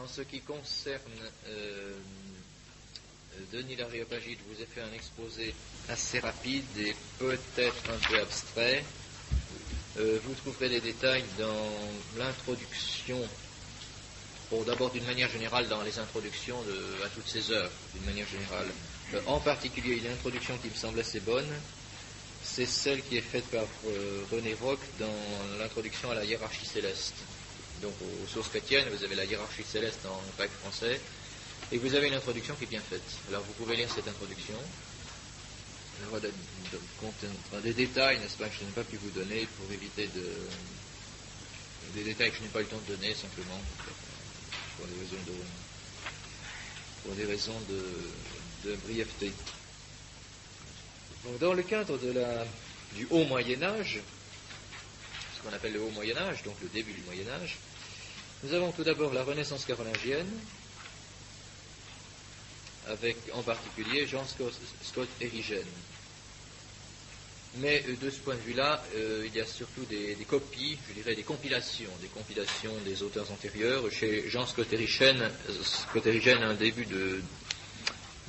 En ce qui concerne Denis l'Aréopagite, je vous ai fait un exposé assez rapide et peut-être un peu abstrait. Vous trouverez les détails dans l'introduction, d'abord d'une manière générale dans les introductions à toutes ces œuvres, d'une manière générale. En particulier, il y a une introduction qui me semble assez bonne, c'est celle qui est faite par René Roch dans l'introduction à la hiérarchie céleste. Donc aux sources chrétiennes, vous avez la hiérarchie céleste en grec français, et vous avez une introduction qui est bien faite. Alors vous pouvez lire cette introduction. Des détails, n'est-ce pas, que je n'ai pas pu vous donner pour éviter des détails que je n'ai pas eu le temps de donner, simplement pour des raisons de brièveté. Donc, dans le cadre du Haut Moyen-Âge, ce qu'on appelle le Haut Moyen-Âge, donc le début du Moyen-Âge, nous avons tout d'abord la Renaissance carolingienne, avec en particulier Jean Scott Erigen. Mais de ce point de vue-là, il y a surtout des copies, je dirais des compilations des auteurs antérieurs. Chez Jean Scott Erigen, un début de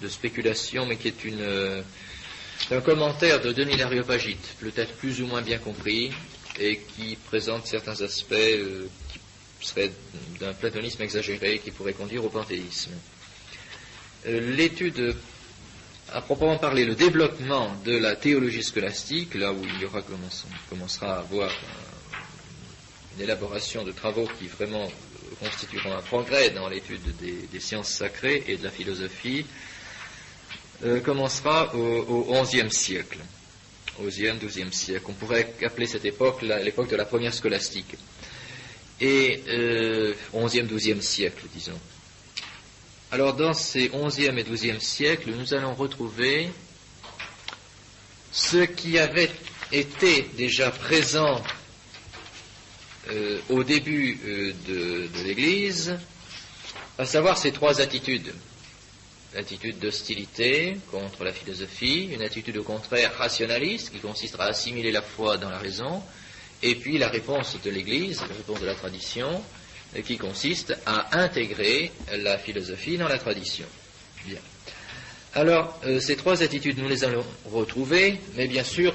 spéculation, mais qui est un commentaire de Denis l'Aréopagite, peut-être plus ou moins bien compris, et qui présente certains aspects qui seraient d'un platonisme exagéré, qui pourrait conduire au panthéisme. L'étude, à proprement parler, le développement de la théologie scolastique, là où on commencera à avoir une élaboration de travaux qui vraiment constitueront un progrès dans l'étude des sciences sacrées et de la philosophie, commencera au XIe siècle, au XIe siècle. On pourrait appeler cette époque l'époque de la première scolastique, et XIe, XIIe siècle, disons. Alors, dans ces XIe et XIIe siècles, nous allons retrouver ce qui avait été déjà présent au début de l'Église, à savoir ces trois attitudes. L'attitude d'hostilité contre la philosophie, une attitude au contraire rationaliste, qui consistera à assimiler la foi dans la raison, et puis la réponse de l'Église, la réponse de la tradition, qui consiste à intégrer la philosophie dans la tradition. Bien. Alors, ces trois attitudes, nous les allons retrouver, mais bien sûr,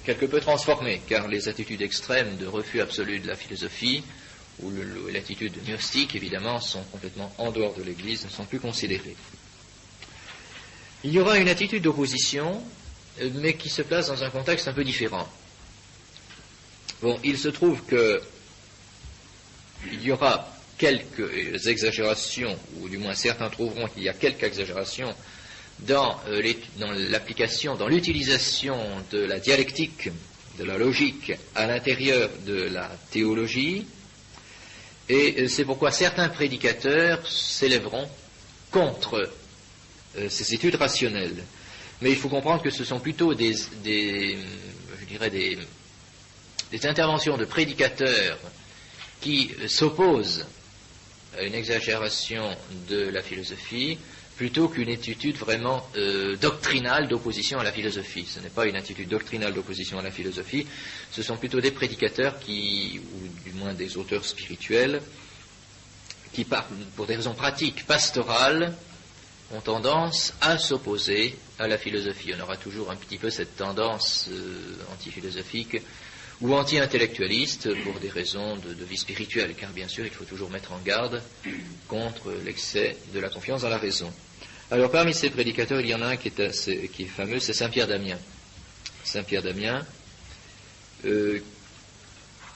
quelque peu transformées, car les attitudes extrêmes de refus absolu de la philosophie, ou l'attitude gnostique, évidemment, sont complètement en dehors de l'Église, ne sont plus considérées. Il y aura une attitude d'opposition, mais qui se place dans un contexte un peu différent. Bon, il se trouve que il y aura quelques exagérations, ou du moins certains trouveront qu'il y a quelques exagérations dans l'application, dans l'utilisation de la dialectique, de la logique à l'intérieur de la théologie, et c'est pourquoi certains prédicateurs s'élèveront contre ces études rationnelles. Mais il faut comprendre que ce sont plutôt des interventions de prédicateurs qui s'opposent à une exagération de la philosophie, plutôt qu'une attitude vraiment doctrinale d'opposition à la philosophie. Ce n'est pas une attitude doctrinale d'opposition à la philosophie, ce sont plutôt des prédicateurs ou du moins des auteurs spirituels, qui pour des raisons pratiques, pastorales, ont tendance à s'opposer à la philosophie. On aura toujours un petit peu cette tendance antiphilosophique ou anti-intellectualiste pour des raisons de vie spirituelle, car bien sûr il faut toujours mettre en garde contre l'excès de la confiance dans la raison. Alors parmi ces prédicateurs, il y en a un qui est fameux, c'est Saint Pierre d'Amiens. Saint Pierre d'Amiens,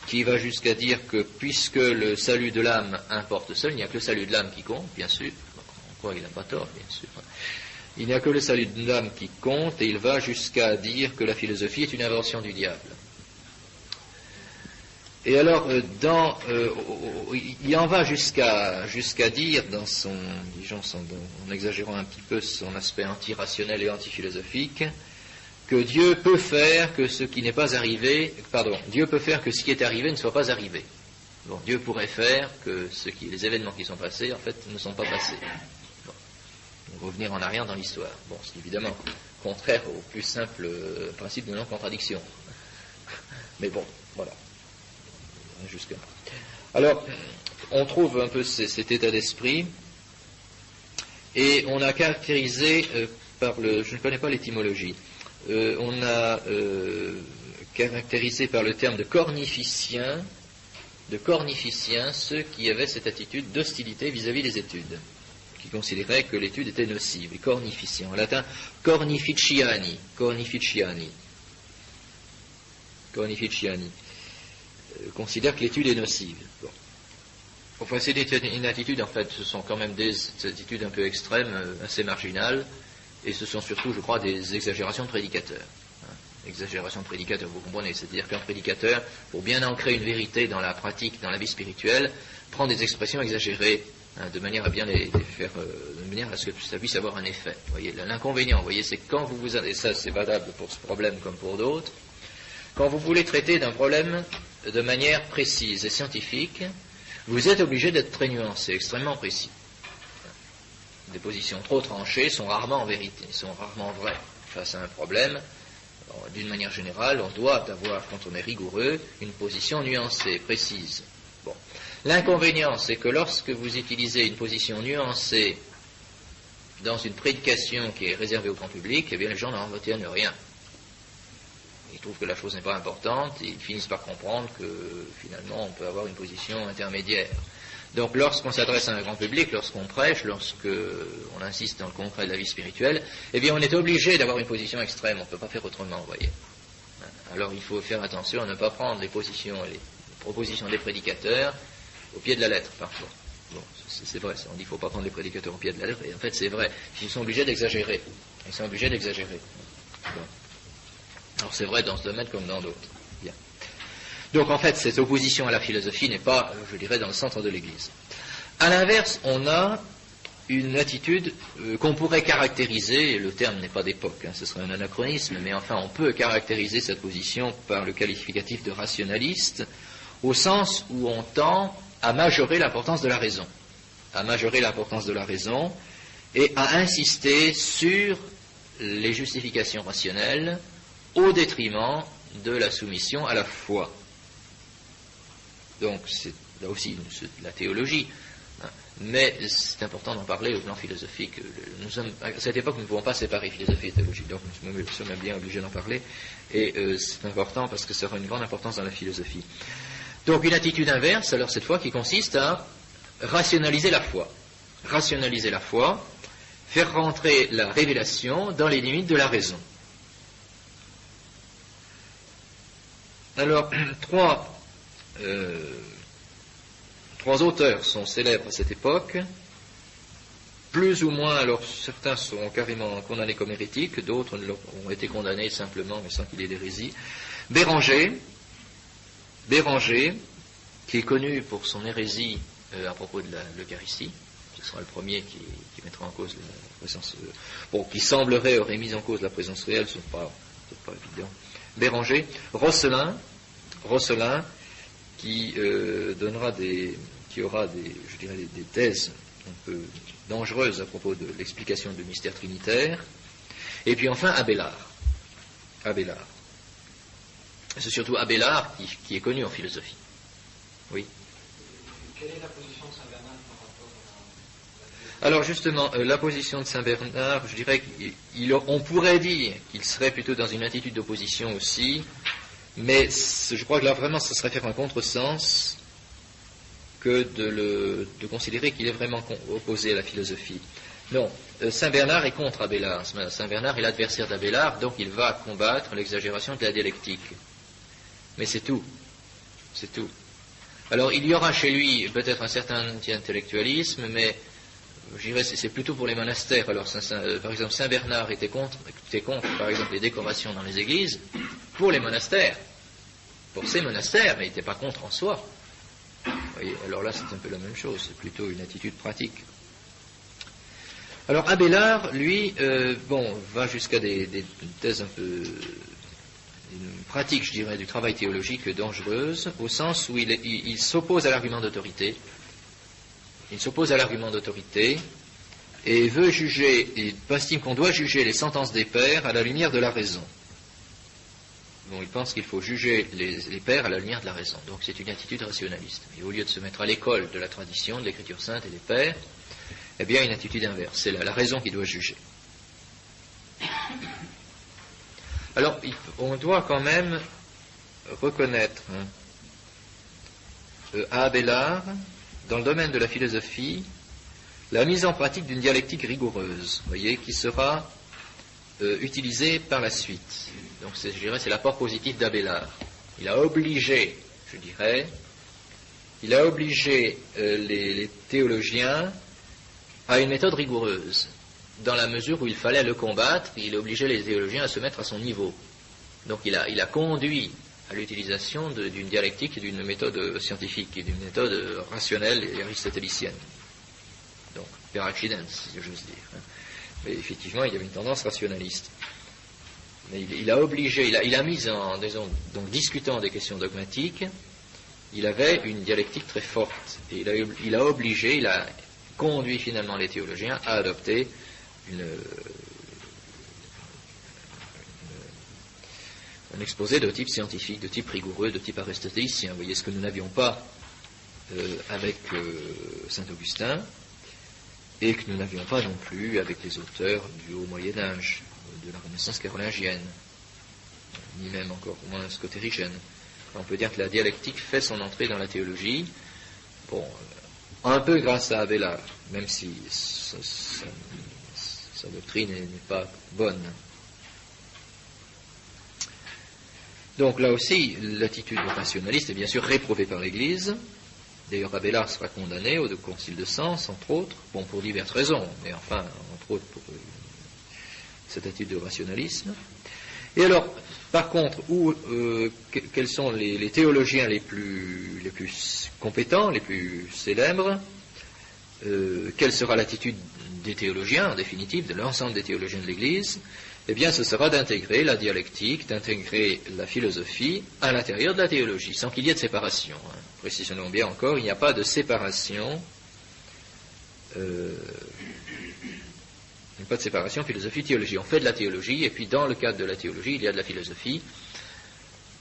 qui va jusqu'à dire que puisque le salut de l'âme importe seul, il n'y a que le salut de l'âme qui compte, bien sûr. On croit qu'il n'a pas tort, bien sûr. Il n'y a que le salut de l'âme qui compte, et il va jusqu'à dire que la philosophie est une invention du diable. Et alors, il en va jusqu'à dire, en exagérant un petit peu son aspect antirationnel et antiphilosophique, que Dieu peut faire que ce qui n'est pas arrivé, Dieu peut faire que ce qui est arrivé ne soit pas arrivé. Bon, Dieu pourrait faire que les événements qui sont passés, en fait, ne sont pas passés. Bon. Donc, revenir en arrière dans l'histoire. Bon, c'est évidemment contraire au plus simple principe de non-contradiction. Mais bon, voilà. Jusque-là. Alors, on trouve un peu cet état d'esprit, et on a caractérisé je ne connais pas l'étymologie, on a caractérisé par le terme de cornificiens ceux qui avaient cette attitude d'hostilité vis-à-vis des études, qui considéraient que l'étude était nocive, les cornificiens, en latin cornificiani, considèrent que l'étude est nocive. Bon. Enfin, c'est une attitude, en fait, ce sont quand même des attitudes un peu extrêmes, assez marginales, et ce sont surtout, je crois, des exagérations de prédicateurs. Exagération de prédicateur, vous comprenez, c'est-à-dire qu'un prédicateur, pour bien ancrer une vérité dans la pratique, dans la vie spirituelle, prend des expressions exagérées, de manière à bien les faire, de manière à ce que ça puisse avoir un effet. Vous voyez, l'inconvénient, vous voyez, c'est que quand vous et ça c'est valable pour ce problème comme pour d'autres, quand vous voulez traiter d'un problème de manière précise et scientifique, vous êtes obligé d'être très nuancé, extrêmement précis. Des positions trop tranchées sont rarement en vérité, sont rarement vraies face à un problème. D'une manière générale, on doit avoir, quand on est rigoureux, une position nuancée, précise. Bon. L'inconvénient, c'est que lorsque vous utilisez une position nuancée dans une prédication qui est réservée au grand public, eh bien les gens n'en retiennent rien. Ils trouvent que la chose n'est pas importante, et ils finissent par comprendre que finalement on peut avoir une position intermédiaire. Donc lorsqu'on s'adresse à un grand public, lorsqu'on prêche, lorsqu'on insiste dans le concret de la vie spirituelle, eh bien on est obligé d'avoir une position extrême, on ne peut pas faire autrement, vous voyez. Alors il faut faire attention à ne pas prendre les positions et les propositions des prédicateurs au pied de la lettre, parfois. Bon, c'est vrai, on dit qu'il ne faut pas prendre les prédicateurs au pied de la lettre, et en fait c'est vrai, ils sont obligés d'exagérer. Bon. Alors c'est vrai dans ce domaine comme dans d'autres. Bien. Donc en fait, cette opposition à la philosophie n'est pas, je dirais, dans le centre de l'Église. À l'inverse, on a une attitude qu'on pourrait caractériser, et le terme n'est pas d'époque, ce serait un anachronisme, mais enfin on peut caractériser cette position par le qualificatif de rationaliste, au sens où on tend à majorer l'importance de la raison. Et à insister sur les justifications rationnelles au détriment de la soumission à la foi. Donc c'est là aussi la théologie, mais c'est important d'en parler au plan philosophique. À cette époque, nous ne pouvons pas séparer philosophie et théologie, donc nous sommes bien obligés d'en parler, et c'est important parce que ça aura une grande importance dans la philosophie. Donc une attitude inverse, alors cette fois, qui consiste à rationaliser la foi, faire rentrer la révélation dans les limites de la raison. Alors, trois auteurs sont célèbres à cette époque, plus ou moins, alors certains seront carrément condamnés comme hérétiques, d'autres ont été condamnés simplement, mais sans qu'il y ait d'hérésie. Béranger, qui est connu pour son hérésie à propos de l'Eucharistie, ce sera le premier qui mettra en cause la présence, qui semblerait aurait mis en cause la présence réelle, ce n'est pas évident. Béranger, Rosselin, qui aura des thèses un peu dangereuses à propos de l'explication du mystère trinitaire, et puis enfin Abélard. C'est surtout Abélard qui est connu en philosophie. Oui. Quelle est la position de Saint Bernard par rapport à Alors justement, la position de Saint Bernard, je dirais qu'on pourrait dire qu'il serait plutôt dans une attitude d'opposition aussi, mais je crois que là vraiment ce serait faire un contresens que de considérer qu'il est vraiment opposé à la philosophie. Non, Saint Bernard est contre Abélard. Saint Bernard est l'adversaire d'Abélard, donc il va combattre l'exagération de la dialectique. Mais c'est tout. Alors il y aura chez lui peut-être un certain anti-intellectualisme, mais je dirais c'est plutôt pour les monastères. Alors par exemple Saint Bernard était contre par exemple les décorations dans les églises pour les monastères, pour ces monastères, mais il n'était pas contre en soi. Vous voyez, alors là c'est un peu la même chose, c'est plutôt une attitude pratique. Alors Abélard, lui, va jusqu'à des thèses un peu une pratique, je dirais, du travail théologique dangereuse, au sens où il s'oppose à l'argument d'autorité. Il s'oppose à l'argument d'autorité et veut juger, il estime qu'on doit juger les sentences des pères à la lumière de la raison. Bon, il pense qu'il faut juger les pères à la lumière de la raison. Donc c'est une attitude rationaliste. Et au lieu de se mettre à l'école de la tradition, de l'écriture sainte et des pères, eh bien une attitude inverse. C'est la raison qui doit juger. Alors, on doit quand même reconnaître à Abélard, dans le domaine de la philosophie, la mise en pratique d'une dialectique rigoureuse, voyez, qui sera utilisée par la suite. Donc, je dirais, c'est l'apport positif d'Abélard. Il a obligé, je dirais, les théologiens à une méthode rigoureuse. Dans la mesure où il fallait le combattre, il obligeait les théologiens à se mettre à son niveau. Donc, il a conduit à l'utilisation d'une dialectique et d'une méthode scientifique, et d'une méthode rationnelle et aristotélicienne. Donc, per accidens, si j'ose dire. Mais effectivement, il y avait une tendance rationaliste. Mais il a obligé, il a mis en, disons, donc discutant des questions dogmatiques, il avait une dialectique très forte. Et il a conduit finalement les théologiens à adopter un exposé de type scientifique, de type rigoureux, de type aristotélicien. Vous voyez ce que nous n'avions pas avec saint Augustin, et que nous n'avions pas non plus avec les auteurs du Haut Moyen-Âge, de la Renaissance carolingienne, ni même encore moins scotérigène. On peut dire que la dialectique fait son entrée dans la théologie, bon, un peu grâce à Abélard, même si sa doctrine n'est pas bonne. Donc là aussi, l'attitude rationaliste est bien sûr réprouvée par l'Église. D'ailleurs, Abélard sera condamné au concile de Sens, entre autres, bon, pour diverses raisons, mais enfin, entre autres pour cette attitude de rationalisme. Et alors, par contre, quels sont les théologiens les plus compétents, les plus célèbres, quelle sera l'attitude des théologiens, en définitive, de l'ensemble des théologiens de l'Église? Eh bien, ce sera d'intégrer la dialectique, d'intégrer la philosophie à l'intérieur de la théologie, sans qu'il y ait de séparation. Précisons bien encore, il n'y a pas de séparation, philosophie-théologie. On fait de la théologie, et puis dans le cadre de la théologie, il y a de la philosophie,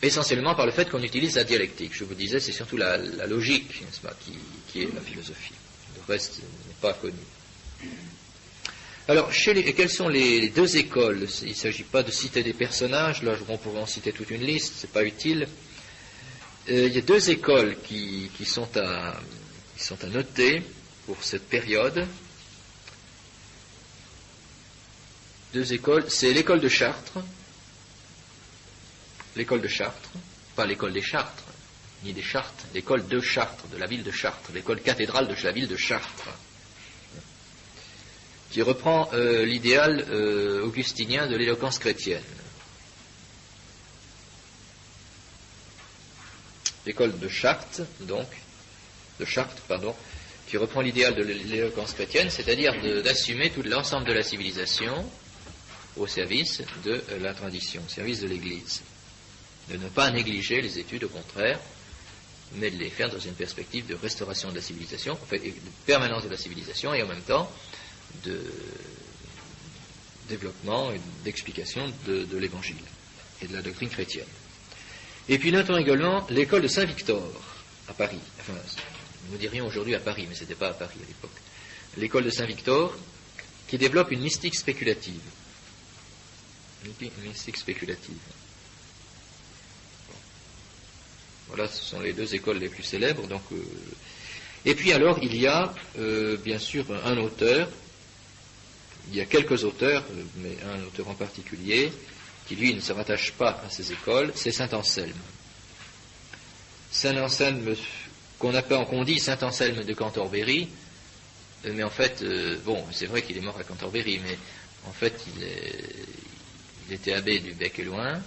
essentiellement par le fait qu'on utilise la dialectique. Je vous disais, c'est surtout la logique, n'est-ce pas, qui est la philosophie. Le reste n'est pas connu. Alors, quelles sont les deux écoles? Il ne s'agit pas de citer des personnages, là on pourrait en citer toute une liste, c'est pas utile. Il y a deux écoles qui sont à noter pour cette période. Deux écoles, c'est l'école de Chartres, pas l'école des Chartres, ni des Chartres, l'école de Chartres, de la ville de Chartres, l'école cathédrale de la ville de Chartres, qui reprend l'idéal augustinien de l'éloquence chrétienne. L'école de Chartres, qui reprend l'idéal de l'éloquence chrétienne, c'est-à-dire d'assumer tout l'ensemble de la civilisation au service de la tradition, au service de l'Église. De ne pas négliger les études, au contraire, mais de les faire dans une perspective de restauration de la civilisation, en fait, de permanence de la civilisation, et en même temps de développement et d'explication de l'Évangile et de la doctrine chrétienne. Et puis notons également l'école de Saint-Victor à Paris. Enfin, nous dirions aujourd'hui à Paris, mais ce n'était pas à Paris à l'époque. L'école de Saint-Victor qui développe une mystique spéculative. Bon. Voilà, ce sont les deux écoles les plus célèbres. Donc, et puis alors, il y a bien sûr un auteur. Il y a quelques auteurs, mais un auteur en particulier, qui lui ne se rattache pas à ces écoles, c'est saint Anselme. Saint Anselme, qu'on dit saint Anselme de Cantorbéry, mais en fait, bon, c'est vrai qu'il est mort à Cantorbéry, mais en fait, il était abbé du Bec et Loing,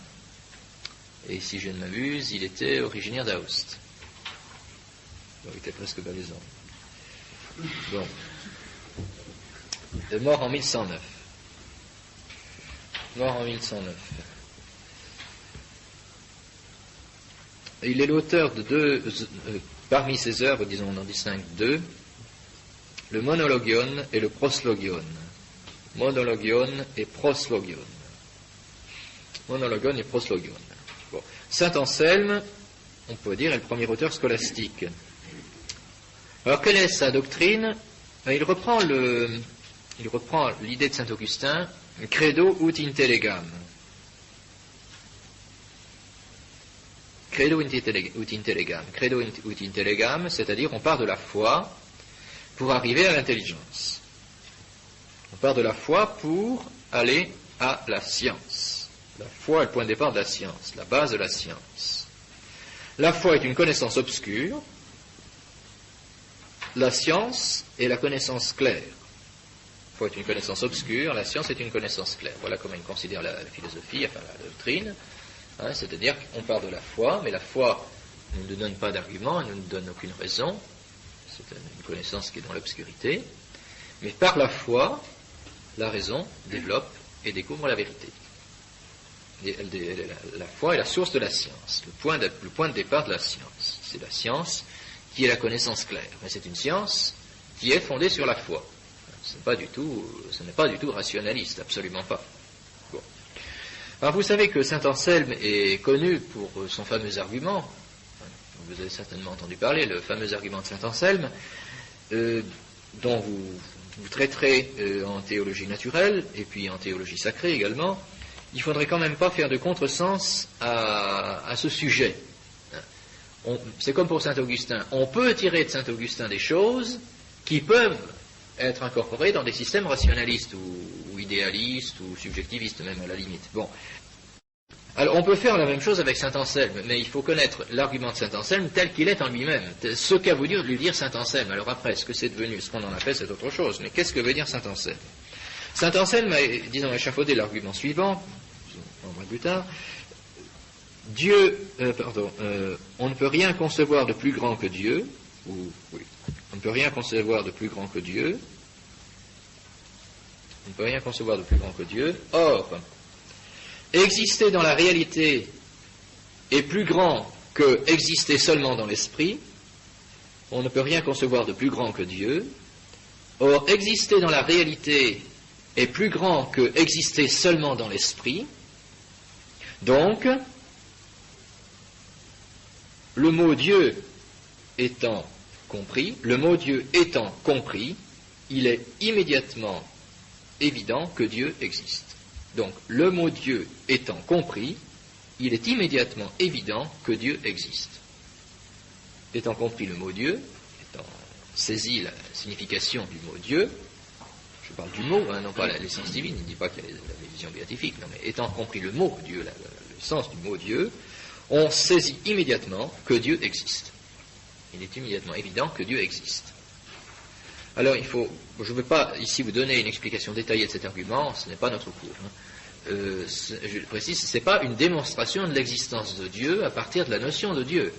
et si je ne m'abuse, il était originaire d'Aoste. Donc, il était presque valaisan. Bon. Mort en 1109. Il est l'auteur de deux, parmi ses œuvres, disons, on en distingue deux, le Monologion et le Proslogion. Monologion et Proslogion. Bon. Saint Anselme, on peut dire, est le premier auteur scolastique. Alors, quelle est sa doctrine? Il reprend l'idée de saint Augustin, credo ut intellegam. Credo ut intellegam. Credo ut intellegam, c'est-à-dire on part de la foi pour arriver à l'intelligence. On part de la foi pour aller à la science. La foi est le point de départ de la science, la base de la science. La foi est une connaissance obscure, la science est la connaissance claire. La foi est une connaissance obscure, la science est une connaissance claire. Voilà comment il considère la philosophie, enfin la doctrine. C'est-à-dire qu'on part de la foi, mais la foi ne nous donne pas d'argument, elle ne nous donne aucune raison. C'est une connaissance qui est dans l'obscurité. Mais par la foi, la raison développe et découvre la vérité. La foi est la source de la science, le point de départ de la science. C'est la science qui est la connaissance claire. Mais c'est une science qui est fondée sur la foi. Ce n'est pas du tout rationaliste, absolument pas. Bon. Alors vous savez que saint Anselme est connu pour son fameux argument. Vous avez certainement entendu parler, le fameux argument de saint Anselme, dont vous traiterez en théologie naturelle et puis en théologie sacrée également. Il ne faudrait quand même pas faire de contresens à ce sujet. C'est comme pour saint Augustin. On peut tirer de saint Augustin des choses qui peuvent être incorporées dans des systèmes rationalistes ou idéalistes ou subjectivistes même à la limite. Bon. Alors on peut faire la même chose avec saint Anselme, mais il faut connaître l'argument de saint Anselme tel qu'il est en lui-même, ce qu'a voulu lui dire saint Anselme. Alors après, ce que c'est devenu, ce qu'on en a fait, c'est autre chose, mais qu'est-ce que veut dire saint Anselme? Saint Anselme a, disons, échafaudé l'argument suivant, on verra plus tard. On ne peut rien concevoir de plus grand que Dieu, on ne peut rien concevoir de plus grand que Dieu, on ne peut rien concevoir de plus grand que Dieu. Or, exister dans la réalité est plus grand que exister seulement dans l'esprit. On ne peut rien concevoir de plus grand que Dieu. Or, exister dans la réalité est plus grand que exister seulement dans l'esprit. Donc, le mot Dieu étant compris, il est immédiatement évident que Dieu existe. Donc, le mot Dieu étant compris, il est immédiatement évident que Dieu existe. Étant compris le mot Dieu, étant saisi la signification du mot Dieu, je parle du mot, non pas l'essence divine, il ne dit pas qu'il y a la vision béatifique, non, mais étant compris le mot Dieu, le sens du mot Dieu, on saisit immédiatement que Dieu existe. Il est immédiatement évident que Dieu existe. Alors je ne veux pas ici vous donner une explication détaillée de cet argument, ce n'est pas notre cours. Je précise, ce n'est pas une démonstration de l'existence de Dieu à partir de la notion de Dieu.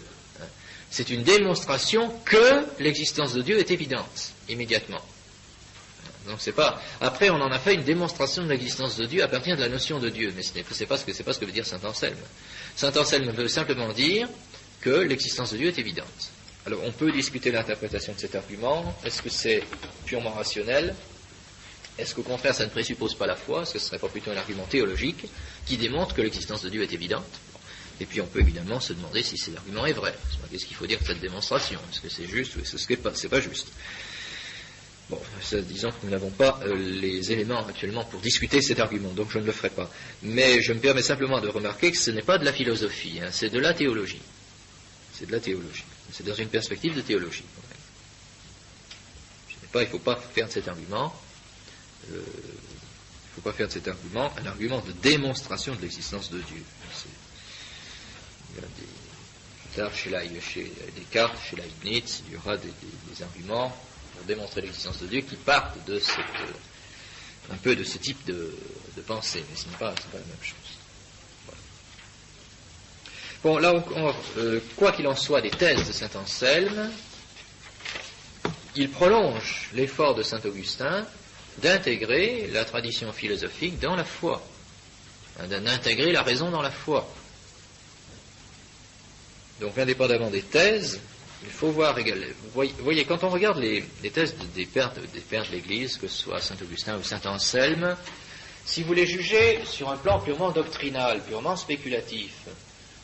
C'est une démonstration que l'existence de Dieu est évidente, immédiatement. Donc c'est pas. Après, on en a fait une démonstration de l'existence de Dieu à partir de la notion de Dieu, mais c'est pas ce que veut dire saint Anselme. Saint Anselme veut simplement dire que l'existence de Dieu est évidente. Alors on peut discuter l'interprétation de cet argument. Est-ce que c'est purement rationnel? Est-ce qu'au contraire ça ne présuppose pas la foi? Est-ce que ce ne serait pas plutôt un argument théologique qui démontre que l'existence de Dieu est évidente? Et puis on peut évidemment se demander si cet argument est vrai. Qu'est-ce qu'il faut dire de cette démonstration? Est-ce que c'est juste ou est-ce que c'est pas juste? Bon, disons que nous n'avons pas les éléments actuellement pour discuter cet argument, donc je ne le ferai pas. Mais je me permets simplement de remarquer que ce n'est pas de la philosophie, c'est de la théologie. C'est de la théologie. C'est dans une perspective de théologie. Il ne faut pas faire de cet argument, un argument de démonstration de l'existence de Dieu. Il y a plus tard, chez Descartes, chez Leibniz, il y aura des arguments pour démontrer l'existence de Dieu qui partent de un peu de ce type de pensée, mais ce n'est pas la même chose. Bon, là encore, quoi qu'il en soit des thèses de saint Anselme, il prolonge l'effort de saint Augustin d'intégrer la tradition philosophique dans la foi, d'intégrer la raison dans la foi. Donc, indépendamment des thèses, il faut voir également. Vous voyez, quand on regarde les thèses des pères de l'Église, que ce soit saint Augustin ou saint Anselme, si vous les jugez sur un plan purement doctrinal, purement spéculatif,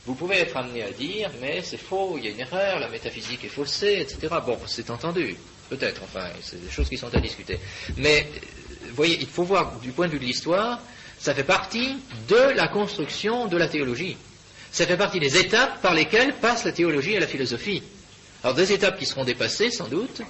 vous pouvez être amené à dire, mais c'est faux, il y a une erreur, la métaphysique est faussée, etc. Bon, c'est entendu, peut-être, enfin, c'est des choses qui sont à discuter. Mais, vous voyez, il faut voir, du point de vue de l'histoire, ça fait partie de la construction de la théologie. Ça fait partie des étapes par lesquelles passe la théologie et la philosophie. Alors, des étapes qui seront dépassées, sans doute,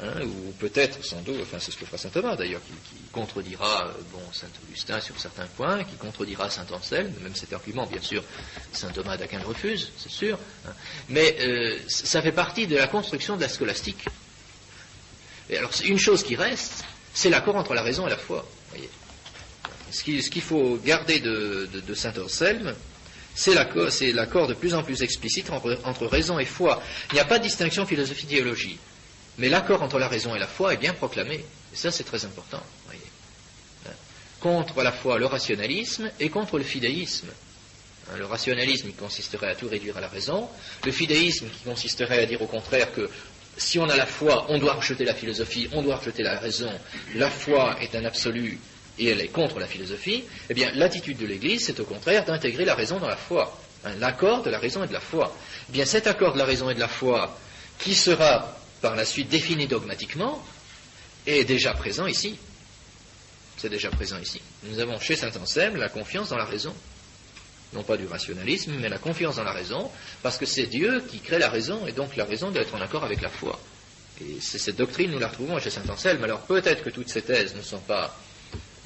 ou peut-être, sans doute, enfin c'est ce que fera saint Thomas d'ailleurs, qui contredira saint Augustin sur certains points, qui contredira saint Anselme, même cet argument, bien sûr, saint Thomas d'Aquin le refuse, c'est sûr, mais ça fait partie de la construction de la scolastique. Et alors, une chose qui reste, c'est l'accord entre la raison et la foi. Voyez. Ce qu'il faut garder de saint Anselme, c'est l'accord de plus en plus explicite entre raison et foi. Il n'y a pas de distinction philosophie-théologie. Mais l'accord entre la raison et la foi est bien proclamé. Et ça, c'est très important. Voyez. Contre à la fois le rationalisme et contre le fidéisme. Le rationalisme qui consisterait à tout réduire à la raison. Le fidéisme qui consisterait à dire au contraire que si on a la foi, on doit rejeter la philosophie, on doit rejeter la raison. La foi est un absolu et elle est contre la philosophie. Eh bien, l'attitude de l'Église, c'est au contraire d'intégrer la raison dans la foi. L'accord de la raison et de la foi. Eh bien, cet accord de la raison et de la foi, qui sera par la suite défini dogmatiquement, est déjà présent ici. C'est déjà présent ici. Nous avons chez saint Anselme la confiance dans la raison. Non pas du rationalisme, mais la confiance dans la raison, parce que c'est Dieu qui crée la raison, et donc la raison doit être en accord avec la foi. Et c'est cette doctrine, nous la retrouvons chez saint Anselme. Alors peut-être que toutes ces thèses ne sont pas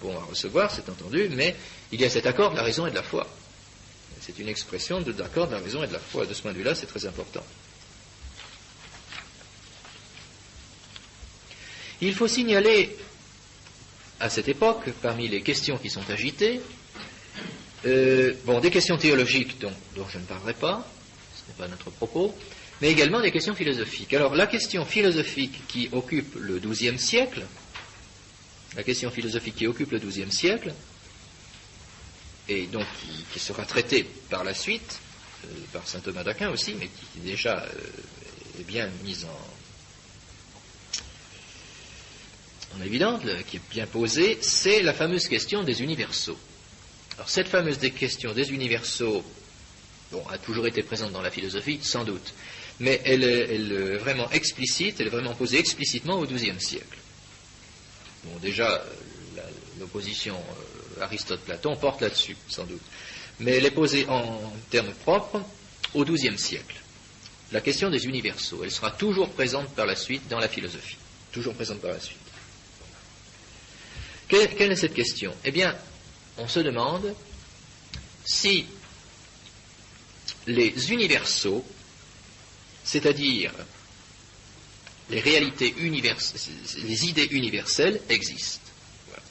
bons à recevoir, c'est entendu, mais il y a cet accord de la raison et de la foi. C'est une expression d'accord de la raison et de la foi. De ce point de vue-là, c'est très important. Il faut signaler à cette époque, parmi les questions qui sont agitées, des questions théologiques dont je ne parlerai pas, ce n'est pas notre propos, mais également des questions philosophiques. Alors la question philosophique qui occupe le XIIe siècle, et donc qui sera traitée par la suite, par saint Thomas d'Aquin aussi, mais qui déjà est bien mise en évidence, qui est bien posée, c'est la fameuse question des universaux. Alors cette fameuse question des universaux, a toujours été présente dans la philosophie, sans doute, mais elle est vraiment explicite, elle est vraiment posée explicitement au XIIe siècle. Déjà, l'opposition Aristote-Platon porte là-dessus, sans doute, mais elle est posée en termes propres au XIIe siècle. La question des universaux, elle sera toujours présente par la suite dans la philosophie, toujours présente par la suite. Quelle est cette question? Eh bien, on se demande si les universaux, c'est-à-dire les réalités universelles, les idées universelles existent. Voilà.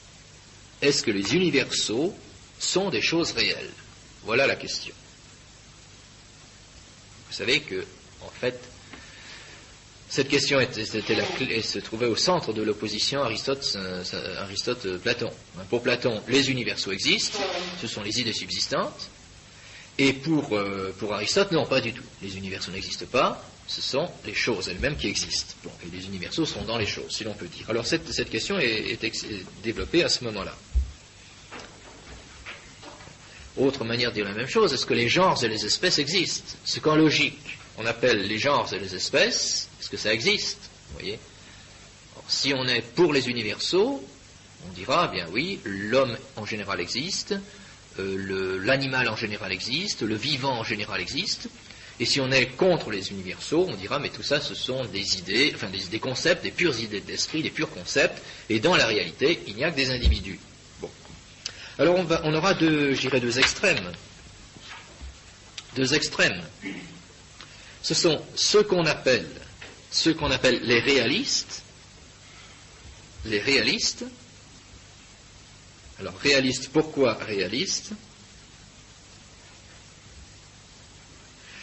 Est-ce que les universaux sont des choses réelles? Voilà la question. Vous savez que, en fait, cette question se trouvait au centre de l'opposition Aristote-Platon. Pour Platon, les universaux existent, ce sont les idées subsistantes, et pour Aristote, non, pas du tout. Les universaux n'existent pas, ce sont les choses elles-mêmes qui existent. Et les universaux sont dans les choses, si l'on peut dire. Alors cette question est développée à ce moment-là. Autre manière de dire la même chose, est-ce que les genres et les espèces existent? Ce qu'en logique, on appelle les genres et les espèces, est-ce que ça existe? Vous voyez? Alors, si on est pour les universaux, on dira, bien oui, l'homme en général existe, l'animal en général existe, le vivant en général existe, et si on est contre les universaux, on dira, mais tout ça, ce sont des idées, enfin des concepts, des pures idées d'esprit, des purs concepts, et dans la réalité, il n'y a que des individus. Bon. Alors on aura deux extrêmes. Deux extrêmes. Ce sont ceux qu'on appelle les réalistes. Les réalistes. Alors, réalistes, pourquoi réalistes?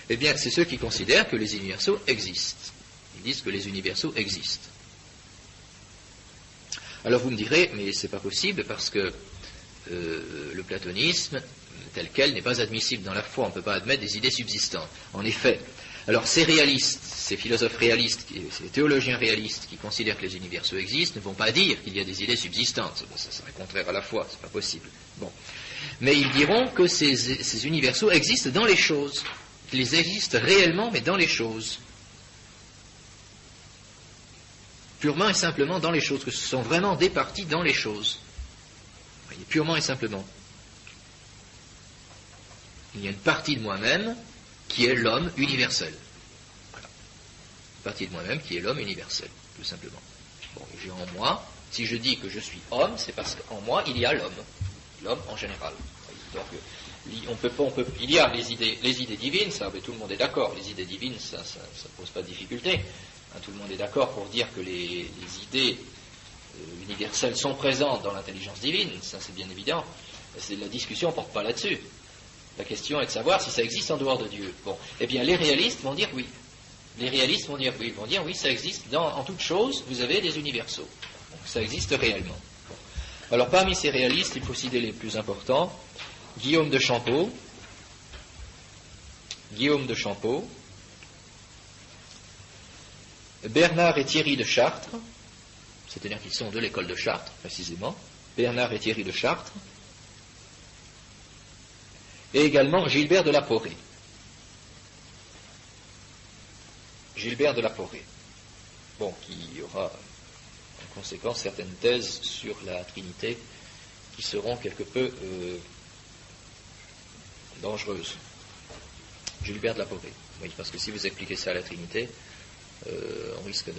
Eh bien, c'est ceux qui considèrent que les universaux existent. Ils disent que les universaux existent. Alors, vous me direz, mais c'est pas possible parce que le platonisme, tel quel, n'est pas admissible dans la foi. On ne peut pas admettre des idées subsistantes. En effet, Alors ces réalistes, ces philosophes réalistes, ces théologiens réalistes qui considèrent que les universaux existent, ne vont pas dire qu'il y a des idées subsistantes. Ça serait contraire à la foi, c'est pas possible. Bon. Mais ils diront que ces universaux existent dans les choses. Ils existent réellement, mais dans les choses. Purement et simplement dans les choses, que ce sont vraiment des parties dans les choses. Voyez, purement et simplement. Il y a une partie de moi-même qui est l'homme universel. Voilà. Une partie de moi-même qui est l'homme universel, tout simplement. Bon, j'ai en moi, si je dis que je suis homme, c'est parce qu'en moi, il y a l'homme en général. Donc, il y a les idées divines, ça, mais tout le monde est d'accord, les idées divines, ça pose pas de difficulté. Hein, tout le monde est d'accord pour dire que les idées universelles sont présentes dans l'intelligence divine, ça c'est bien évident. La discussion ne porte pas là-dessus. La question est de savoir si ça existe en dehors de Dieu. Bon, eh bien les réalistes vont dire oui. Les réalistes vont dire oui. Ils vont dire oui, ça existe. En toute chose, vous avez des universaux. Donc ça existe réellement. Bon. Alors parmi ces réalistes, il faut citer les plus importants. Guillaume de Champeau, Bernard et Thierry de Chartres, c'est-à-dire qu'ils sont de l'école de Chartres, précisément, Bernard et Thierry de Chartres, et également Gilbert de la Porée. Bon, qui aura en conséquence certaines thèses sur la Trinité qui seront quelque peu dangereuses. Gilbert de la Porée. Oui, parce que si vous expliquez ça à la Trinité, on risque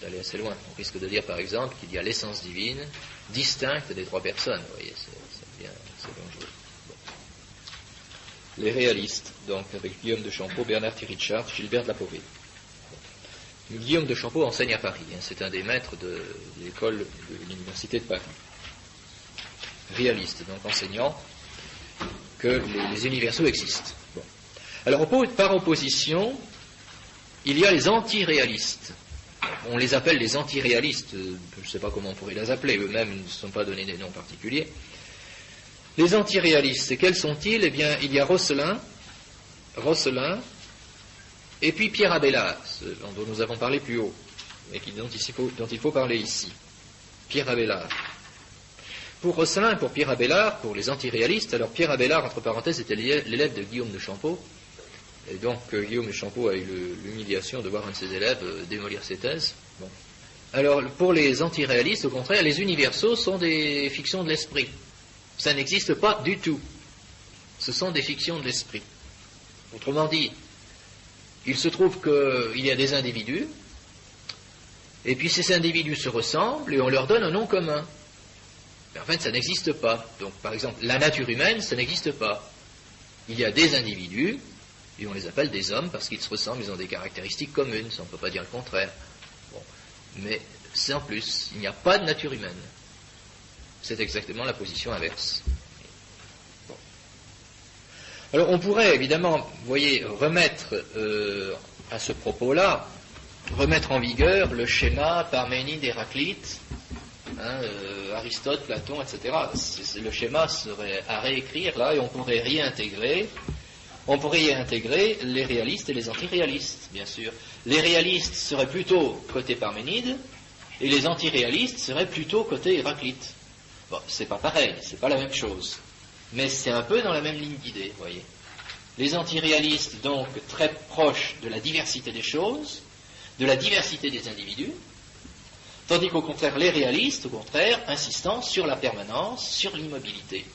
d'aller assez loin. On risque de dire, par exemple, qu'il y a l'essence divine distincte des trois personnes. Vous voyez, c'est dangereux. Bon. Les réalistes, donc, avec Guillaume de Champeau, Bernard Thierry de Chartres, Gilbert de la Porée. Bon. Guillaume de Champeau enseigne à Paris. Hein, c'est un des maîtres de l'école de l'Université de Paris. Réaliste, donc enseignant que les universaux existent. Bon. Alors, par opposition, il y a les anti-réalistes. On les appelle les anti-réalistes. Je ne sais pas comment on pourrait les appeler. Eux-mêmes ne se sont pas donné des noms particuliers. Les anti-réalistes, quels sont-ils? Eh bien, il y a Rosselin, et puis Pierre Abélard, dont nous avons parlé plus haut, et dont il faut parler ici. Pierre Abélard. Pour Rosselin et pour Pierre Abélard, pour les anti-réalistes, alors Pierre Abélard, entre parenthèses, était l'élève de Guillaume de Champeau, et donc Guillaume de Champeau a eu l'humiliation de voir un de ses élèves démolir ses thèses. Bon. Alors pour les anti-réalistes, au contraire, les universaux sont des fictions de l'esprit. Ça n'existe pas du tout. Ce sont des fictions de l'esprit. Autrement dit, il se trouve qu'il y a des individus, et puis ces individus se ressemblent, et on leur donne un nom commun. Mais en fait, ça n'existe pas. Donc, par exemple, la nature humaine, ça n'existe pas. Il y a des individus, et on les appelle des hommes parce qu'ils se ressemblent, ils ont des caractéristiques communes, ça on ne peut pas dire le contraire. Bon. Mais c'est en plus, il n'y a pas de nature humaine. C'est exactement la position inverse. Bon. Alors on pourrait évidemment, vous voyez, remettre à ce propos-là, remettre en vigueur le schéma Parménide, Héraclite, Aristote, Platon, etc. Le schéma serait à réécrire là et on pourrait réintégrer les réalistes et les antiréalistes, bien sûr. Les réalistes seraient plutôt côté Parménide et les antiréalistes seraient plutôt côté Héraclite. Bon, c'est pas pareil, c'est pas la même chose. Mais c'est un peu dans la même ligne d'idée, vous voyez. Les antiréalistes, donc, très proches de la diversité des choses, de la diversité des individus, tandis qu'au contraire, les réalistes, au contraire, insistant sur la permanence, sur l'immobilité,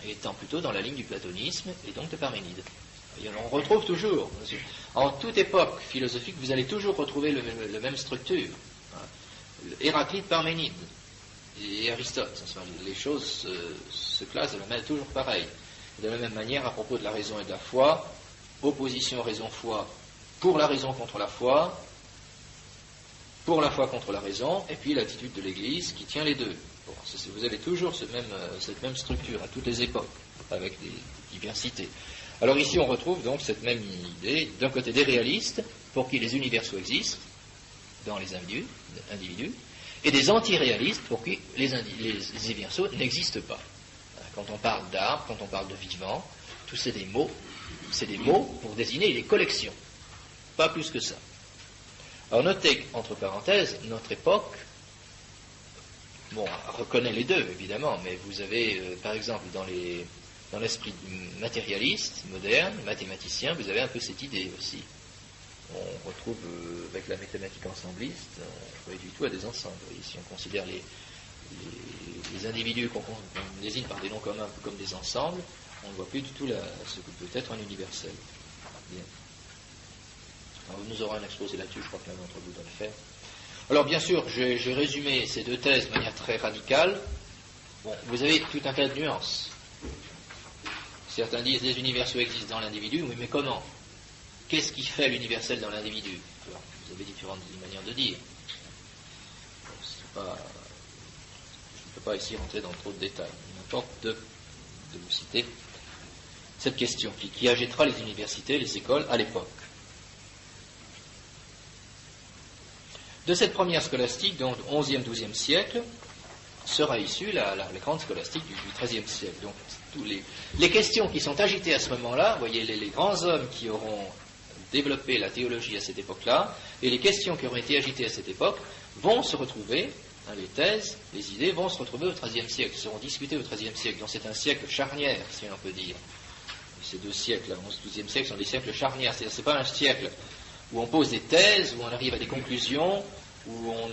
étant plutôt dans la ligne du platonisme et donc de Parménide. Et on retrouve toujours, en toute époque philosophique, vous allez toujours retrouver la même structure. Héraclite, Parménide et Aristote. Les choses se classent de la même, toujours pareil. De la même manière, à propos de la raison et de la foi, opposition raison-foi pour la raison contre la foi, pour la foi contre la raison, et puis l'attitude de l'Église qui tient les deux. Bon, vous avez toujours cette même structure à toutes les époques, avec des diversités. Alors ici, on retrouve donc cette même idée, d'un côté des réalistes, pour qui les universaux existent, dans les individus, et des antiréalistes, pour qui les universaux n'existent pas. Quand on parle d'art, quand on parle de vivant, tout c'est des mots pour désigner les collections. pas plus que ça. Alors notez qu'entre parenthèses, notre époque, reconnaît les deux évidemment, mais vous avez par exemple dans l'esprit matérialiste, moderne, mathématicien, vous avez un peu cette idée aussi. On retrouve avec la mathématique ensembliste, on réduit tout à des ensembles. Et si on considère les individus qu'on désigne par des noms communs un peu comme des ensembles, on ne voit plus du tout ce que peut être un universel. Bien. Alors, nous aurons un exposé là-dessus, je crois que l'un d'entre vous doit le faire. Alors bien sûr, j'ai résumé ces deux thèses de manière très radicale. Bon, vous avez tout un tas de nuances. Certains disent les universaux existent dans l'individu, oui, mais comment? Qu'est-ce qui fait l'universel dans l'individu? Alors, vous avez différentes manières de dire. Je ne peux pas ici rentrer dans trop de détails. Il m'importe de vous citer cette question qui agitera les universités, les écoles à l'époque. De cette première scolastique, donc du XIe, XIIe siècle, sera issue la grande scolastique du XIIIe siècle. Donc, les questions qui sont agitées à ce moment-là, vous voyez, les grands hommes qui auront développé la théologie à cette époque-là, et les questions qui auront été agitées à cette époque, vont se retrouver, les thèses, les idées vont se retrouver au XIIIe siècle, seront discutées au XIIIe siècle. Donc c'est un siècle charnière, si on peut dire. Ces deux siècles, XIe, XIIe siècle, sont des siècles charnières. C'est-à-dire, c'est pas un siècle où on pose des thèses, où on arrive à des conclusions, où on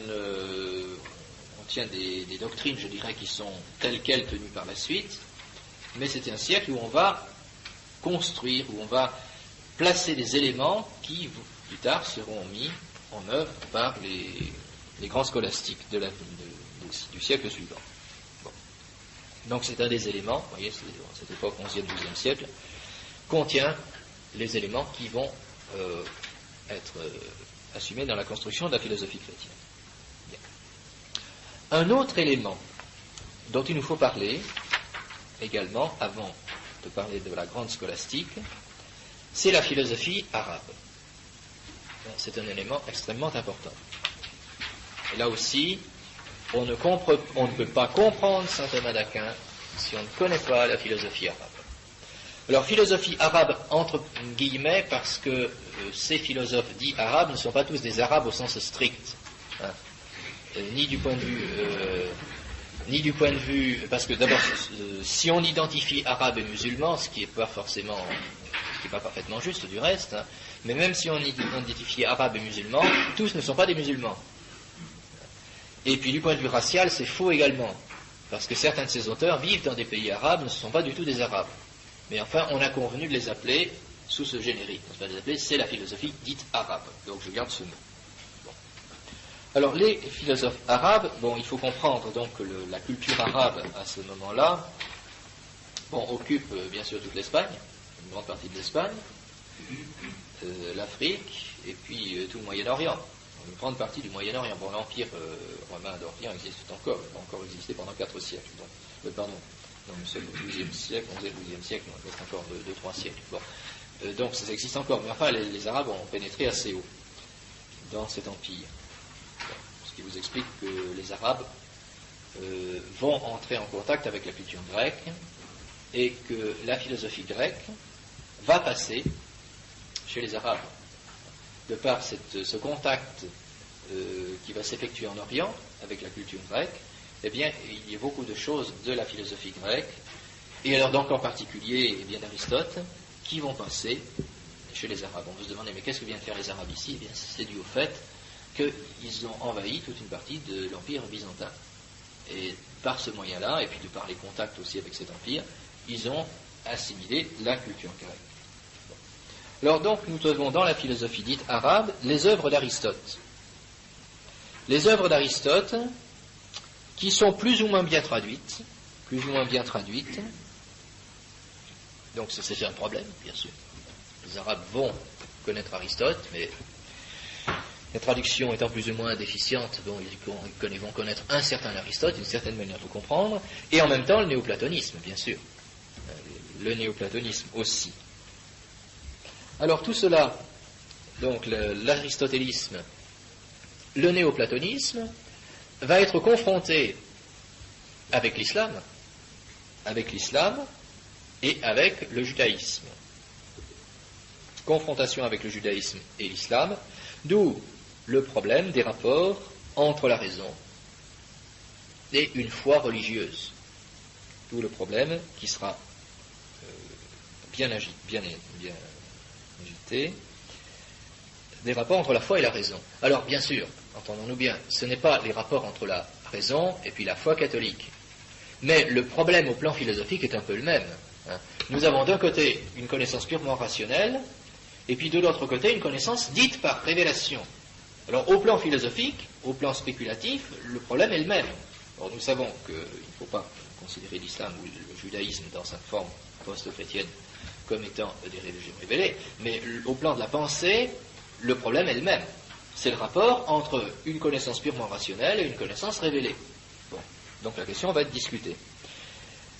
tient des doctrines, je dirais, qui sont telles quelles tenues par la suite, mais c'est un siècle où on va construire, où on va placer des éléments qui, plus tard, seront mis en œuvre par les grands scolastiques du siècle suivant. Bon. Donc c'est un des éléments, vous voyez, cette époque, XIe, XIIe siècle, contient les éléments qui vont être assumés dans la construction de la philosophie chrétienne. Bien. Un autre élément dont il nous faut parler également, avant de parler de la grande scolastique, c'est la philosophie arabe. C'est un élément extrêmement important. Et là aussi, on ne peut pas comprendre saint Thomas d'Aquin si on ne connaît pas la philosophie arabe. Alors, philosophie arabe entre guillemets, parce que ces philosophes dits arabes ne sont pas tous des arabes au sens strict. Hein. Ni du point de vue, parce que d'abord, si on identifie arabe et musulman, ce qui n'est pas parfaitement juste du reste, hein, mais même si on identifie arabe et musulman, tous ne sont pas des musulmans. Et puis du point de vue racial, c'est faux également, parce que certains de ces auteurs vivent dans des pays arabes, ne sont pas du tout des arabes. Mais enfin, on a convenu de les appeler sous ce générique. C'est la philosophie dite arabe. Donc je garde ce mot. Bon. Alors les philosophes arabes, il faut comprendre donc que la culture arabe à ce moment-là, occupe bien sûr toute l'Espagne, une grande partie de l'Espagne, l'Afrique et puis tout le Moyen-Orient. Une grande partie du Moyen-Orient. L'Empire romain d'Orient existe encore, il a encore existé pendant 4 siècles. Nous sommes au XIIe siècle, XIe siècle, il reste encore 2-3 siècles. Donc ça existe encore, mais enfin les Arabes ont pénétré assez haut dans cet empire. Ce qui vous explique que les Arabes vont entrer en contact avec la culture grecque et que la philosophie grecque va passer chez les Arabes. De par ce contact qui va s'effectuer en Orient avec la culture grecque, eh bien, il y a beaucoup de choses de la philosophie grecque, et alors donc en particulier, d'Aristote, qui vont passer chez les Arabes. On peut se demander, mais qu'est-ce que viennent faire les Arabes ici? Eh bien, c'est dû au fait qu'ils ont envahi toute une partie de l'Empire byzantin. Et par ce moyen-là, et puis de par les contacts aussi avec cet empire, ils ont assimilé la culture grecque. Alors donc, nous trouvons dans la philosophie dite arabe les œuvres d'Aristote. Les œuvres d'Aristote qui sont plus ou moins bien traduites. Donc c'est un problème, bien sûr. Les Arabes vont connaître Aristote, mais la traduction étant plus ou moins déficiente, ils vont connaître un certain Aristote, une certaine manière de comprendre, et en même temps le néoplatonisme, bien sûr. Le néoplatonisme aussi. Alors tout cela, donc l'aristotélisme, le néoplatonisme, va être confronté avec l'islam et avec le judaïsme. confrontation avec le judaïsme et l'islam, d'où le problème des rapports entre la raison et une foi religieuse. D'où le problème qui sera bien agité, des rapports entre la foi et la raison. Alors, bien sûr, entendons-nous bien, ce n'est pas les rapports entre la raison et puis la foi catholique. Mais le problème au plan philosophique est un peu le même. Nous avons d'un côté une connaissance purement rationnelle, et puis de l'autre côté une connaissance dite par révélation. Alors, au plan philosophique, au plan spéculatif, le problème est le même. Alors, nous savons qu'il ne faut pas considérer l'islam ou le judaïsme dans sa forme post-chrétienne comme étant des religions révélées, mais au plan de la pensée, le problème est le même. C'est le rapport entre une connaissance purement rationnelle et une connaissance révélée. Bon. Donc la question va être discutée.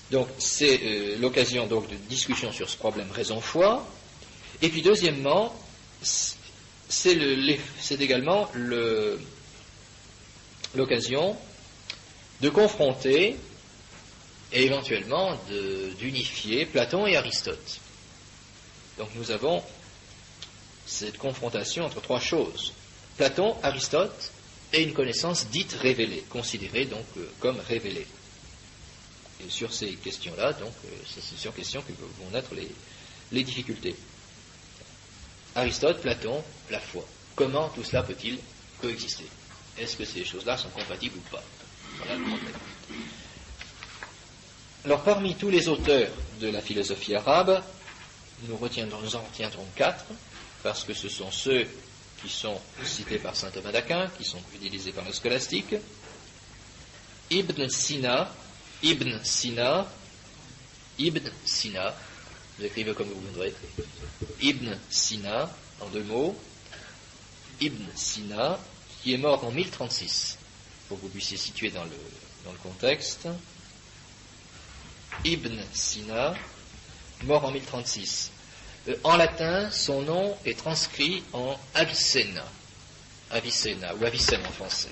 Donc c'est l'occasion donc de discussion sur ce problème raison-foi. Et puis deuxièmement, c'est également l'occasion de confronter et éventuellement d'unifier Platon et Aristote. Donc nous avons cette confrontation entre trois choses. Platon, Aristote et une connaissance dite révélée, considérée donc comme révélée. Et sur ces questions-là, donc, c'est sur ces questions que vont naître les difficultés. Aristote, Platon, la foi. Comment tout cela peut-il coexister? Est-ce que ces choses-là sont compatibles ou pas? Voilà le problème. Alors, parmi tous les auteurs de la philosophie arabe, nous en retiendrons 4, parce que ce sont ceux qui sont cités par saint Thomas d'Aquin, qui sont utilisés par le scolastique. Ibn Sina, vous écrivez comme vous voudrez. Ibn Sina, en 2 mots. Ibn Sina, qui est mort en 1036, pour que vous puissiez situer dans le contexte. Ibn Sina, mort en 1036. En latin, son nom est transcrit en Avicenna, ou Avicenne en français.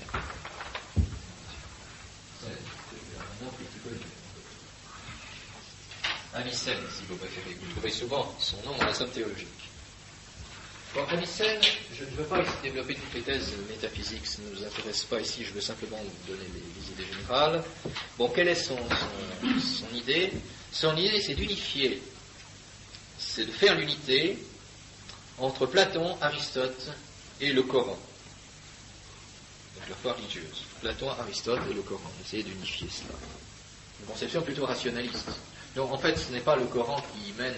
Avicenne, si vous préférez. Vous trouvez souvent son nom dans la somme théologique. Bon, Avicenne, je ne veux pas ici développer toutes les thèses métaphysiques, ça ne nous intéresse pas ici, je veux simplement vous donner les idées générales. Bon, quelle est son idée? Son idée, c'est d'unifier, c'est de faire l'unité entre Platon, Aristote et le Coran. Donc la foi religieuse. Platon, Aristote et le Coran. Essayer d'unifier cela. Une conception plutôt rationaliste. Donc en fait, ce n'est pas le Coran qui mène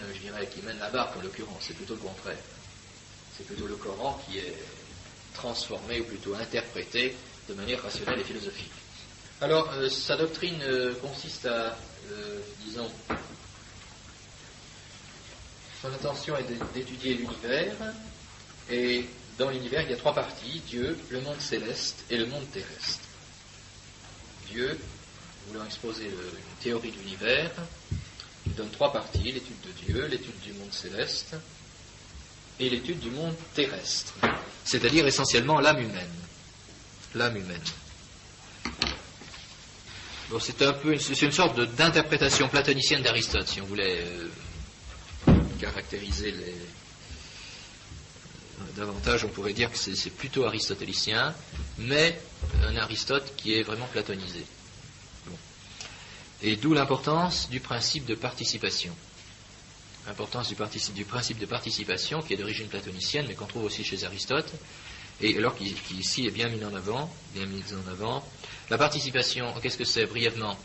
la barque en l'occurrence, c'est plutôt le contraire. C'est plutôt le Coran qui est transformé ou plutôt interprété de manière rationnelle et philosophique. Alors, sa doctrine consiste à, disons, son intention est d'étudier l'univers, et dans l'univers il y a 3 parties, Dieu, le monde céleste et le monde terrestre. Dieu, voulant exposer une théorie de l'univers, il donne 3 parties, l'étude de Dieu, l'étude du monde céleste et l'étude du monde terrestre, c'est-à-dire essentiellement l'âme humaine. L'âme humaine. Bon, c'est une sorte d'interprétation platonicienne d'Aristote, si on voulait caractériser davantage, on pourrait dire que c'est plutôt aristotélicien, mais un Aristote qui est vraiment platonisé. Bon. Et d'où l'importance du principe de participation. L'importance du principe de participation qui est d'origine platonicienne, mais qu'on trouve aussi chez Aristote, et alors qui ici est bien mis en avant. La participation, qu'est-ce que c'est brièvement?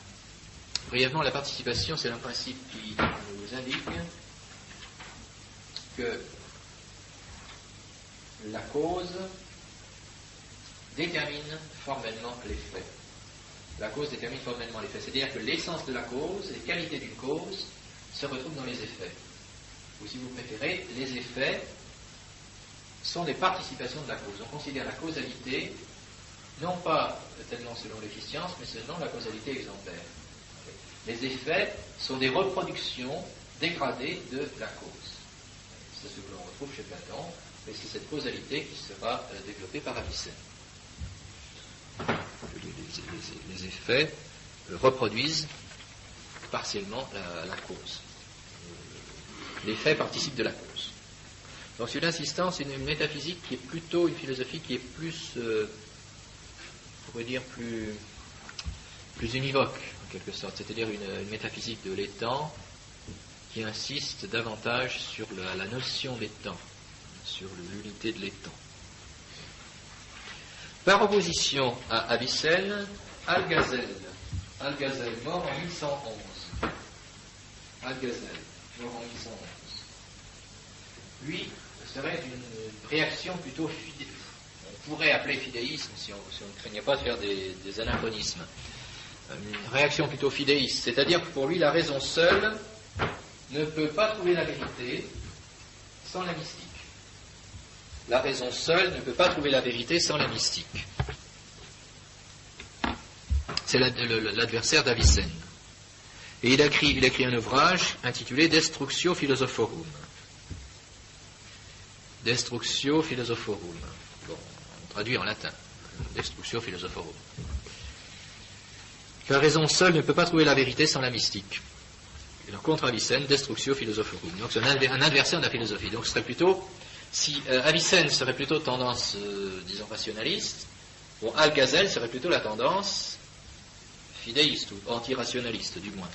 Brièvement, la participation, c'est un principe qui nous indique que la cause détermine formellement l'effet. La cause détermine formellement l'effet. C'est-à-dire que l'essence de la cause, les qualités d'une cause, se retrouvent dans les effets. Ou si vous préférez, les effets sont des participations de la cause. On considère la causalité, non pas tellement selon l'efficience, mais selon la causalité exemplaire. Les effets sont des reproductions dégradées de la cause. C'est ce que l'on retrouve chez Platon, mais c'est cette causalité qui sera développée par Avicenne. Les effets reproduisent partiellement la cause. L'effet participe de la cause. Donc sur l'insistance, c'est une métaphysique qui est plutôt une philosophie qui est plus, on pourrait dire, plus univoque, en quelque sorte, c'est-à-dire une métaphysique de l'étang qui insiste davantage sur la notion d'étang, sur l'unité de l'étang. Par opposition à Avicenne, Algazel, mort en 1111. Algazel, mort en 1111. Lui, serait une réaction plutôt fidèle. On pourrait appeler fidéisme si on ne craignait pas de faire des anachronismes. Une réaction plutôt fidéiste, c'est-à-dire que pour lui, la raison seule ne peut pas trouver la vérité sans la mystique. La raison seule ne peut pas trouver la vérité sans la mystique. C'est l'adversaire d'Avicenne. Et il écrit un ouvrage intitulé Destructio Philosophorum. Destructio Philosophorum. Bon, on traduit en latin. Destructio Philosophorum. La raison seule ne peut pas trouver la vérité sans la mystique. Et donc, contre Avicenne, Destructio Philosophorum. Donc c'est un adversaire de la philosophie. Donc ce serait plutôt, si Avicenne serait plutôt tendance, disons, rationaliste, bon, Algazel serait plutôt la tendance fidéiste ou anti-rationaliste, du moins.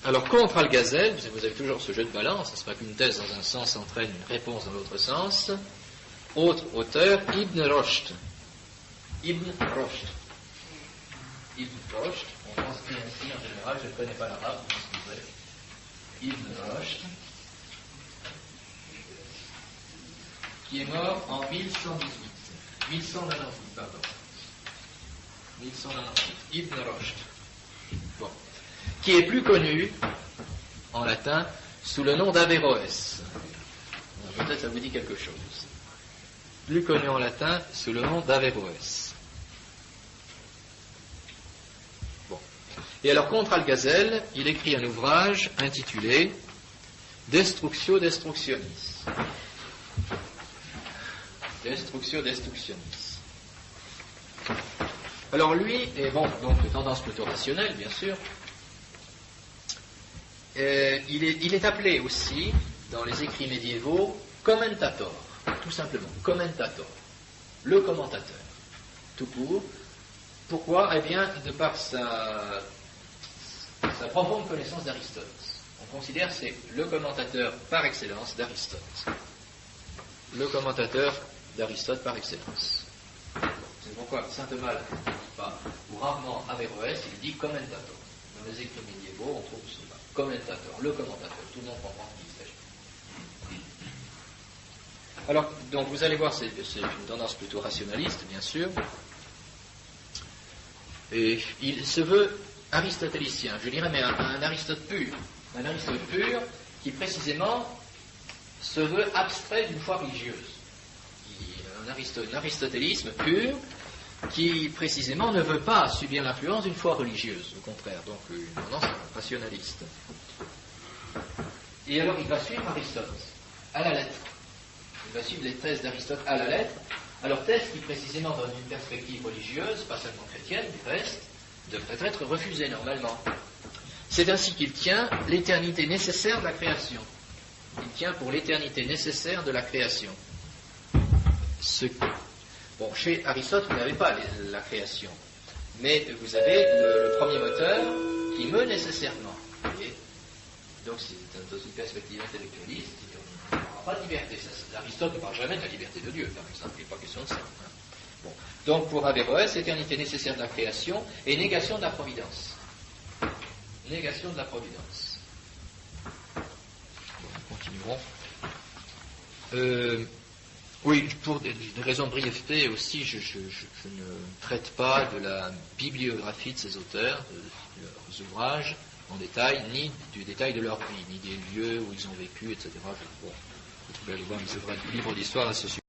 Alors, contre Algazel, vous avez toujours ce jeu de balance, ce n'est pas qu'une thèse dans un sens entraîne une réponse dans l'autre sens. Autre auteur, Ibn Rushd. Ibn Rushd, on transcrit ainsi en général, je ne connais pas l'arabe, Ibn Rushd, qui est mort en 1198, pardon. 1198, Ibn Rushd. Bon. Qui est plus connu, en latin, sous le nom d'Averroès. Peut-être ça vous dit quelque chose. Plus connu en latin sous le nom d'Averroès. Bon. Et alors, contre Algazel, il écrit un ouvrage intitulé Destructio Destructionis. Destructio Destructionis. Alors lui est, bon, donc de tendance plutôt rationnelle, bien sûr. Il est appelé aussi, dans les écrits médiévaux, commentator, tout simplement, commentator, le commentateur, tout court. Pourquoi ? Eh bien, de par sa profonde connaissance d'Aristote. On considère que c'est le commentateur par excellence d'Aristote. Le commentateur d'Aristote par excellence. C'est pourquoi saint Thomas ne dit pas, ou rarement Averroès, il dit commentator. Dans les écrits médiévaux, on trouve cela. Commentateur, le commentateur, tout le monde comprend qui il s'agit. Alors, donc vous allez voir, c'est une tendance plutôt rationaliste, bien sûr. Et il se veut aristotélicien, je dirais, mais un Aristote pur. Un Aristote pur qui précisément se veut abstrait d'une foi religieuse. Un aristotélisme pur qui précisément ne veut pas subir l'influence d'une foi religieuse, au contraire, donc une tendance rationaliste. Et alors il va suivre Aristote à la lettre. Il va suivre les thèses d'Aristote à la lettre. Alors thèses qui précisément donnent une perspective religieuse, pas seulement chrétienne, du reste, devraient être refusées normalement. C'est ainsi qu'il tient l'éternité nécessaire de la création. Il tient pour l'éternité nécessaire de la création. Bon, chez Aristote, vous n'avez pas la création, mais vous avez le premier moteur qui meut nécessairement. Voyez, donc c'est dans une perspective intellectualiste, il n'y aura pas de liberté. Aristote ne parle jamais de la liberté de Dieu, par exemple, il n'est pas question de ça. Hein. Bon. Donc pour Averroès, éternité nécessaire de la création et négation de la providence. Négation de la providence. Bon, nous continuerons. Oui, pour des raisons de brièveté aussi, je ne traite pas de la bibliographie de ces auteurs, de leurs ouvrages en détail, ni du détail de leur vie, ni des lieux où ils ont vécu, etc. Bon, vous pouvez aller voir les livres d'histoire à ce sujet.